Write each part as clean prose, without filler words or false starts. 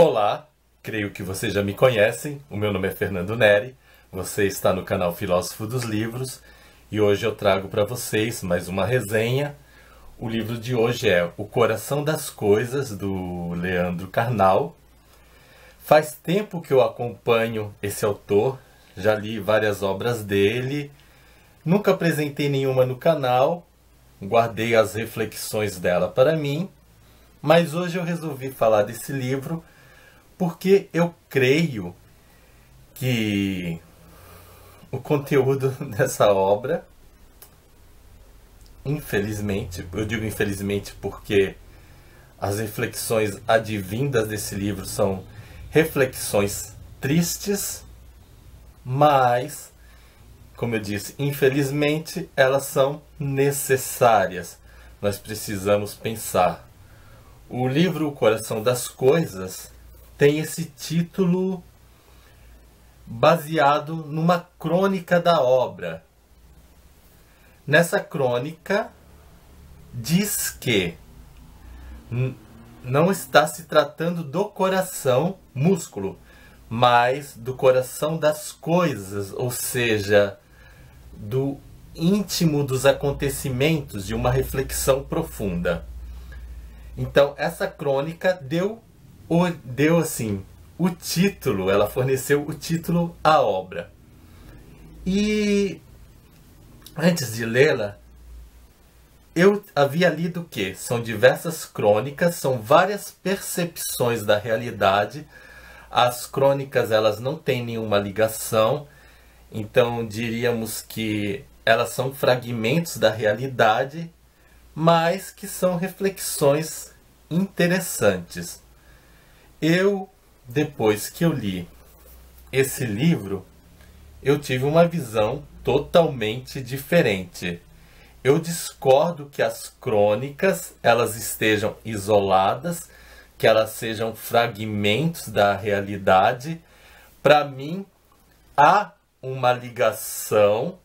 Olá, creio que vocês já me conhecem, o meu nome é Fernando Neri, você está no canal Filósofo dos Livros e hoje eu trago para vocês mais uma resenha. O livro de hoje é O Coração das Coisas, do Leandro Carnal. Faz tempo que eu acompanho esse autor, já li várias obras dele, nunca apresentei nenhuma no canal, guardei as reflexões dela para mim, mas hoje eu resolvi falar desse livro porque eu creio que o conteúdo dessa obra, infelizmente, eu digo infelizmente porque as reflexões advindas desse livro são reflexões tristes, mas, como eu disse, infelizmente elas são necessárias. Nós precisamos pensar. O livro O Coração das Coisas tem esse título baseado numa crônica da obra. Nessa crônica diz que não está se tratando do coração, músculo, mas do coração das coisas, ou seja, do íntimo dos acontecimentos, de uma reflexão profunda. Então, essa crônica deu assim, o título, ela forneceu o título à obra. E antes de lê-la, eu havia lido que são diversas crônicas, são várias percepções da realidade. As crônicas, elas não têm nenhuma ligação, então diríamos que elas são fragmentos da realidade, mas que são reflexões interessantes. Eu, depois que eu li esse livro, eu tive uma visão totalmente diferente. Eu discordo que as crônicas elas estejam isoladas, que elas sejam fragmentos da realidade. Para mim, há uma ligação,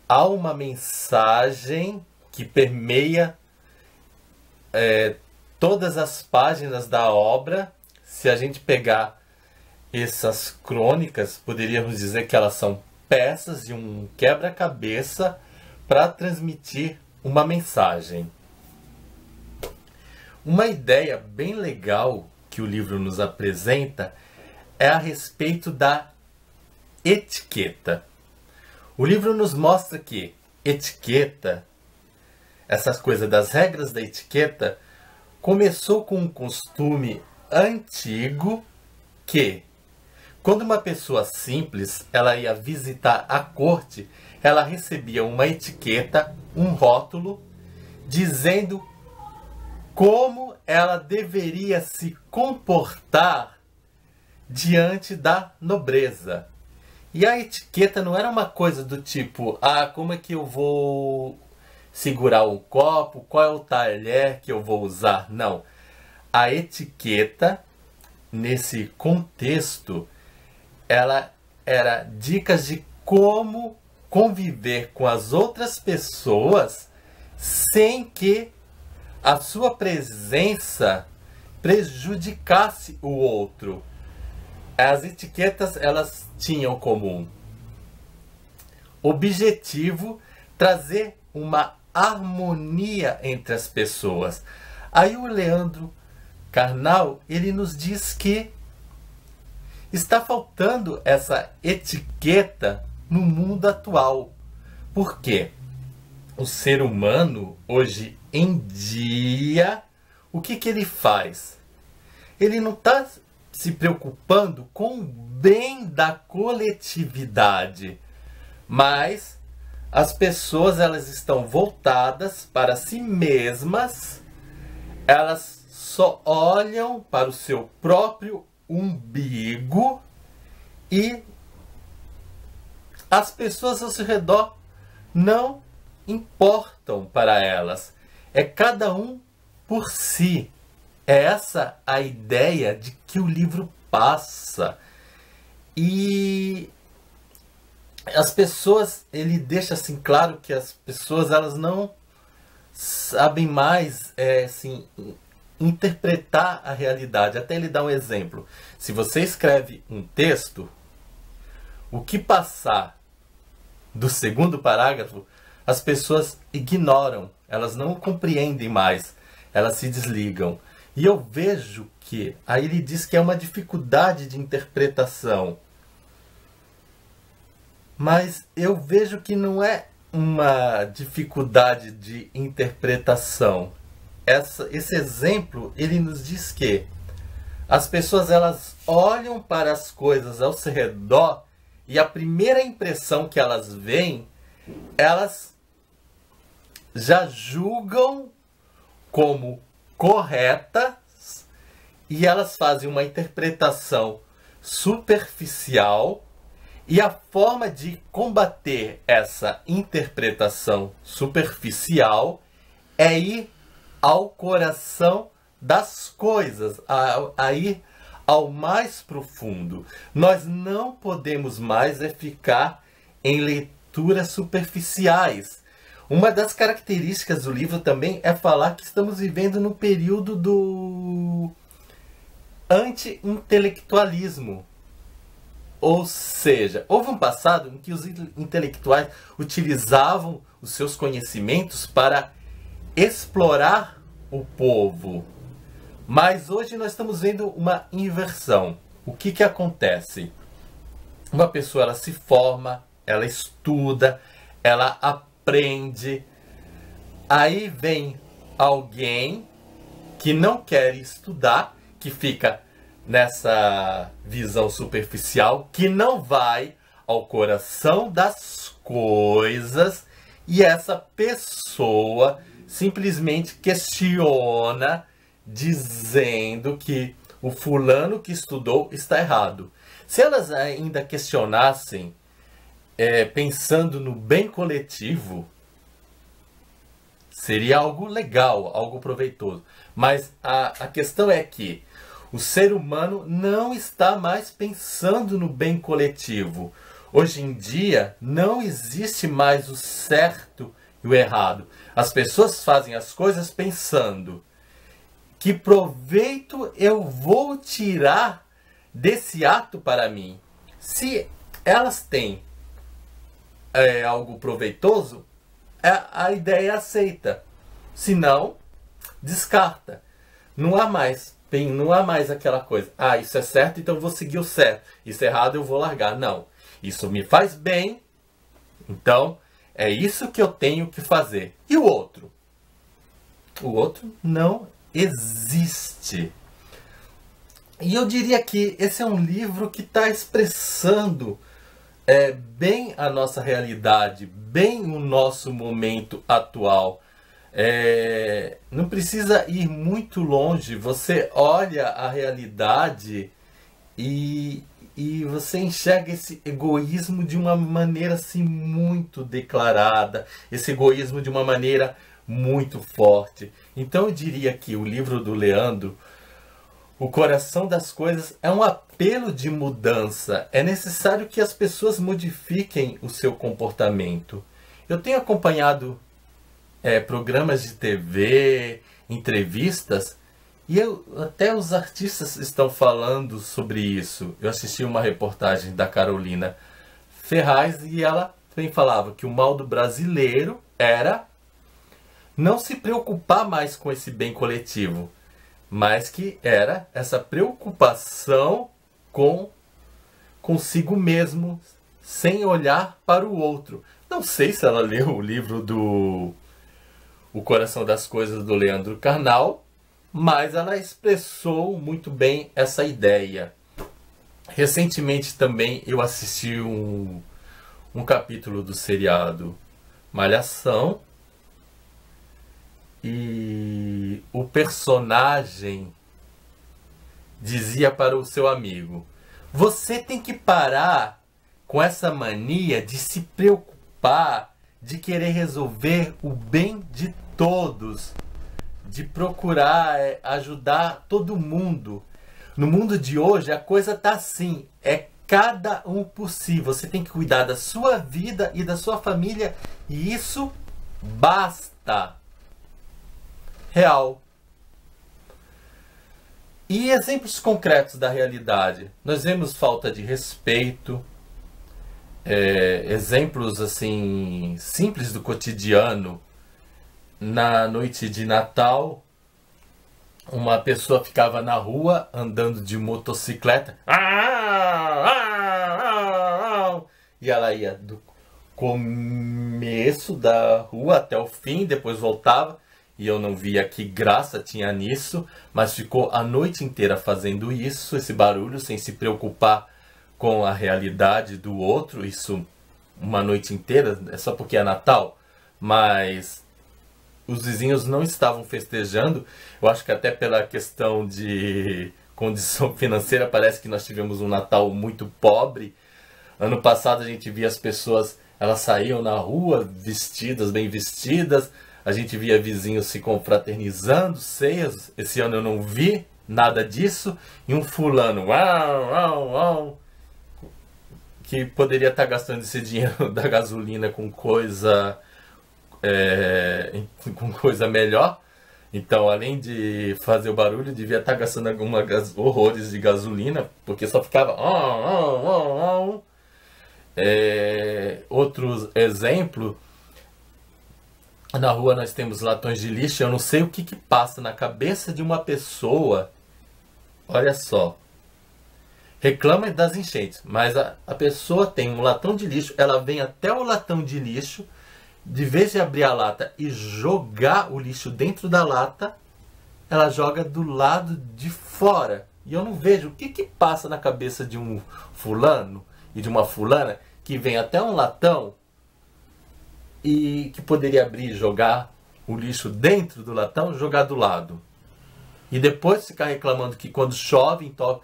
há uma mensagem que permeia todas as páginas da obra. Se a gente pegar essas crônicas, poderíamos dizer que elas são peças de um quebra-cabeça para transmitir uma mensagem. Uma ideia bem legal que o livro nos apresenta é a respeito da etiqueta. O livro nos mostra que etiqueta, essas coisas das regras da etiqueta, começou com um costume antigo que, quando uma pessoa simples ela ia visitar a corte, ela recebia uma etiqueta, um rótulo, dizendo como ela deveria se comportar diante da nobreza. E a etiqueta não era uma coisa do tipo, como é que eu vou segurar o copo, qual é o talher que eu vou usar? Não. A etiqueta, nesse contexto, ela era dicas de como conviver com as outras pessoas sem que a sua presença prejudicasse o outro. As etiquetas, elas tinham como objetivo trazer uma harmonia entre as pessoas. Aí o Leandro Carnal, ele nos diz que está faltando essa etiqueta no mundo atual. Por quê? O ser humano, hoje em dia, o que ele faz? Ele não está se preocupando com o bem da coletividade, mas as pessoas elas estão voltadas para si mesmas, elas só olham para o seu próprio umbigo e as pessoas ao seu redor não importam para elas. É cada um por si. É essa a ideia de que o livro passa. E as pessoas, ele deixa assim claro que as pessoas elas não sabem mais assim, interpretar a realidade. Até ele dá um exemplo. Se você escreve um texto, o que passar do segundo parágrafo, as pessoas ignoram, elas não compreendem mais, elas se desligam. E eu vejo que, aí ele diz que é uma dificuldade de interpretação. Mas eu vejo que não é uma dificuldade de interpretação. Esse exemplo, ele nos diz que as pessoas, elas olham para as coisas ao seu redor e a primeira impressão que elas veem, elas já julgam como corretas e elas fazem uma interpretação superficial. E a forma de combater essa interpretação superficial é ir ao coração das coisas, a ir ao mais profundo. Nós não podemos mais ficar em leituras superficiais. Uma das características do livro também é falar que estamos vivendo no período do anti-intelectualismo. Ou seja, houve um passado em que os intelectuais utilizavam os seus conhecimentos para explorar o povo. Mas hoje nós estamos vendo uma inversão. O que acontece? Uma pessoa, ela se forma, ela estuda, ela aprende. Aí vem alguém que não quer estudar, que fica nessa visão superficial, que não vai ao coração das coisas, e essa pessoa simplesmente questiona, dizendo que o fulano que estudou está errado. Se elas ainda questionassem, pensando no bem coletivo, seria algo legal, algo proveitoso. Mas a questão é que o ser humano não está mais pensando no bem coletivo. Hoje em dia, não existe mais o certo e o errado. As pessoas fazem as coisas pensando: que proveito eu vou tirar desse ato para mim? Se elas têm algo proveitoso, a ideia é aceita. Se não, descarta. Não há mais aquela coisa: ah, isso é certo, então eu vou seguir o certo. Isso é errado, eu vou largar. Não. Isso me faz bem, então é isso que eu tenho que fazer. E o outro? O outro não existe. E eu diria que esse é um livro que está expressando bem a nossa realidade, bem o nosso momento atual. Não precisa ir muito longe. Você olha a realidade e você enxerga esse egoísmo de uma maneira assim muito declarada, esse egoísmo de uma maneira muito forte. Então eu diria que o livro do Leandro, O Coração das Coisas, é um apelo de mudança. É necessário que as pessoas modifiquem o seu comportamento. Eu tenho acompanhado programas de TV, entrevistas, e até os artistas estão falando sobre isso. Eu assisti uma reportagem da Carolina Ferraz e ela também falava que o mal do brasileiro era não se preocupar mais com esse bem coletivo, mas que era essa preocupação com consigo mesmo, sem olhar para o outro. Não sei se ela leu o livro do O Coração das Coisas, do Leandro Carnal, mas ela expressou muito bem essa ideia. Recentemente também eu assisti um capítulo do seriado Malhação, e o personagem dizia para o seu amigo: você tem que parar com essa mania de se preocupar, de querer resolver o bem de todos, de procurar ajudar todo mundo. No mundo de hoje a coisa tá assim, é cada um por si. Você tem que cuidar da sua vida e da sua família, e isso basta. Real. E exemplos concretos da realidade. Nós vemos falta de respeito, exemplos assim simples do cotidiano. Na noite de Natal, uma pessoa ficava na rua andando de motocicleta. E ela ia do começo da rua até o fim, depois voltava. E eu não via que graça tinha nisso, mas ficou a noite inteira fazendo isso, esse barulho, sem se preocupar com a realidade do outro. Isso uma noite inteira, é só porque é Natal. Mas os vizinhos não estavam festejando. Eu acho que até pela questão de condição financeira, parece que nós tivemos um Natal muito pobre. Ano passado a gente via as pessoas, elas saíam na rua vestidas, bem vestidas. A gente via vizinhos se confraternizando, ceias. Esse ano eu não vi nada disso. E um fulano, que poderia estar gastando esse dinheiro da gasolina com coisa melhor. Então, além de fazer o barulho, devia estar gastando horrores de gasolina, porque só ficava... Outro exemplo, na rua nós temos latões de lixo. Eu não sei o que passa na cabeça de uma pessoa, olha só, reclama das enchentes, mas a pessoa tem um latão de lixo, ela vem até o latão de lixo, de vez de abrir a lata e jogar o lixo dentro da lata, ela joga do lado de fora. E eu não vejo o que passa na cabeça de um fulano e de uma fulana que vem até um latão e que poderia abrir e jogar o lixo dentro do latão, jogar do lado. E depois ficar reclamando que quando chove, então,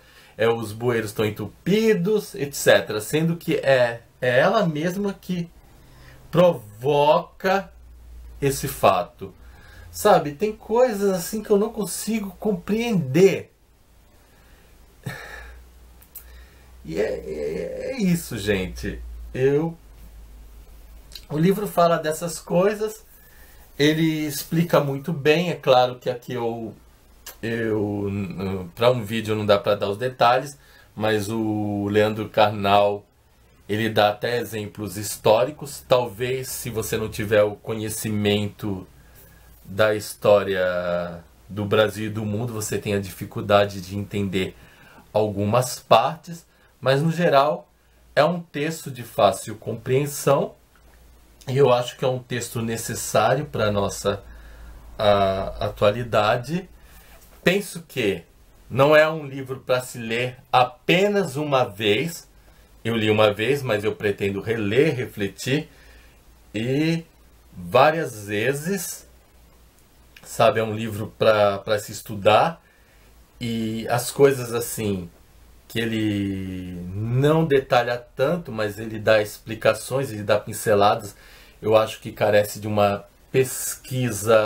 os bueiros estão entupidos, etc. Sendo que é ela mesma que provoca esse fato. Sabe, tem coisas assim que eu não consigo compreender. E é isso, gente. O livro fala dessas coisas, ele explica muito bem. É claro que aqui para um vídeo não dá para dar os detalhes, mas o Leandro Carnal, ele dá até exemplos históricos. Talvez, se você não tiver o conhecimento da história do Brasil e do mundo, você tenha dificuldade de entender algumas partes, mas no geral é um texto de fácil compreensão. E eu acho que é um texto necessário para a nossa atualidade. Penso que não é um livro para se ler apenas uma vez. Eu li uma vez, mas eu pretendo reler, refletir e várias vezes. Sabe, é um livro para se estudar. E as coisas assim que ele não detalha tanto, mas ele dá explicações, ele dá pinceladas. Eu acho que carece de uma pesquisa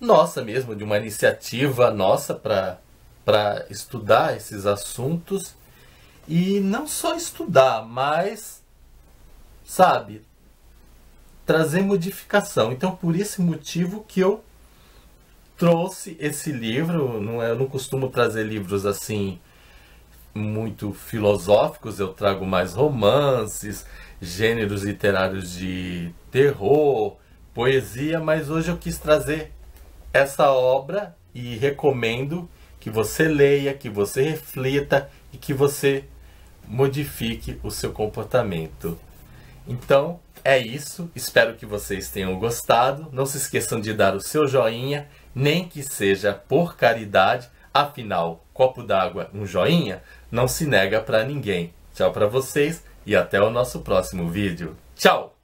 nossa mesmo, de uma iniciativa nossa para estudar esses assuntos. E não só estudar, mas, sabe, trazer modificação. Então, por esse motivo que eu trouxe esse livro. Eu não costumo trazer livros assim muito filosóficos, eu trago mais romances, gêneros literários de terror, poesia, mas hoje eu quis trazer essa obra e recomendo que você leia, que você reflita e que você modifique o seu comportamento. Então, é isso. Espero que vocês tenham gostado. Não se esqueçam de dar o seu joinha, nem que seja por caridade. Afinal, copo d'água, um joinha, não se nega para ninguém. Tchau para vocês e até o nosso próximo vídeo. Tchau!